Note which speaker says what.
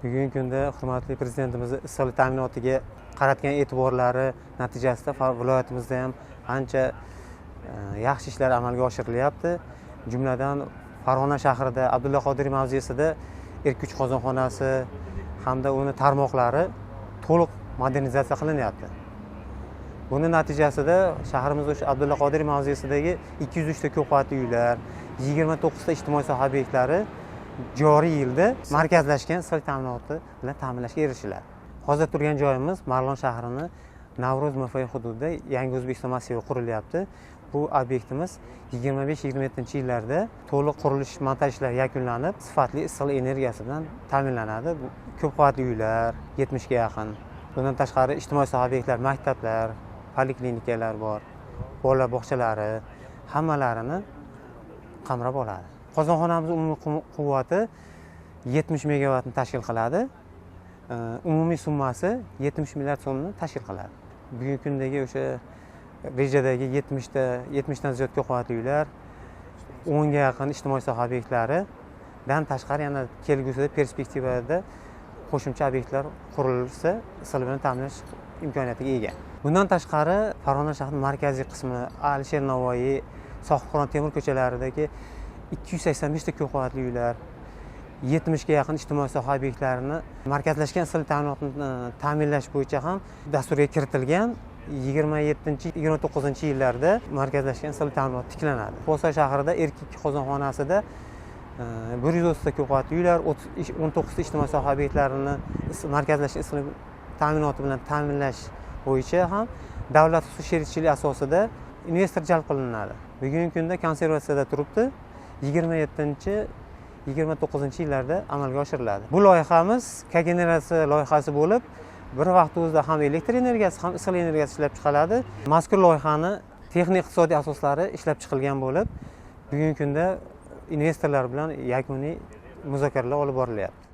Speaker 1: Bugungi kunda hurmatli prezidentimiz issiqlik ta'minotiga qaratgan e'tiborlari natijasida viloyatimizda ham ancha yaxshi ishlar amalga oshirilyapti. Jumladan Farg'ona shahrida Abdulla Qodiriy mavzesida erkak qozonxonasi hamda uni tarmoqlari to'liq modernizatsiya qilinyapti. Buning natijasida shahrimizda o'sha Abdulla Qodiriy mavzesidagi 203 ta ko'p qavatli uylar, 29 ta ijtimoiy soha obyektlari joriy yilda markazlashgan issiqlik ta'minoti bilan ta'minlashga erishiladi. Hozir turgan joyimiz Marg'ilon shahrining Navro'z MFI hududida Yangi O'zbekiston massivi qurilyapti. Bu obyektimiz 25-27-yillarda to'liq qurilish montaj ishlari yakunlanib, sifatli issiqlik energiyasi bilan ta'minlanadi. Ko'p qavatli uylar 70 ga yaqin. Bundan tashqari ijtimoiy soha obyektlar, maktablar, poliklinikalar bor, bolalar bog'chalari hammalarini qamrab oladi. Qozonxonamiz umumiy quvvati 70 megavatni tashkil qiladi. Umumiy summasi 70 milliard so'mni tashkil qiladi. Bugungi kundagi o'sha rejadagi 70 dan ziyod ko'p qavatli uylar, 10 ga yaqin ijtimoiy soha obyektlaridan tashqari yana kelgusida perspektivada qo'shimcha obyektlar qurilsa, issiqlik bilan ta'minlash imkoniyatiga ega. Bundan tashqari Farg'ona shahrining markaziy qismi Alisher Navoiy, Sohibqiron Temur ko'chalaridagi 285 ta ko'p qavatli uylar, 70 ga yaqin ijtimoiy soha obyektlarini markazlashgan issiqlik ta'minotini ta'minlash bo'yicha ham dasturga kiritilgan. 27-29-yillarda markazlashgan issiqlik ta'minoti tiklanadi. Qo'sa shahrida erkak qozonxonasida 130 ta ko'p qavatli uylar, 19 ta ijtimoiy soha obyektlarini markazlashgan issiqlik ta'minoti bilan ta'minlash bo'yicha ham davlat xususiy sherikchilik asosida investor jalb qilinadi. Bugungi kunda konservatsiyada turibdi. 27-29-yillarda amalga oshiriladi. Bu loyihamiz kogeneratsiya loyihasi bo'lib, bir vaqt o'zida ham elektr energiyasi, ham issiqlik energiyasi ishlab chiqiladi. Mazkur loyihani texnik iqtisodiy asoslari ishlab chiqilgan bo'lib, bugungi kunda investorlar bilan yakuniy muzokaralar olib borilyapti.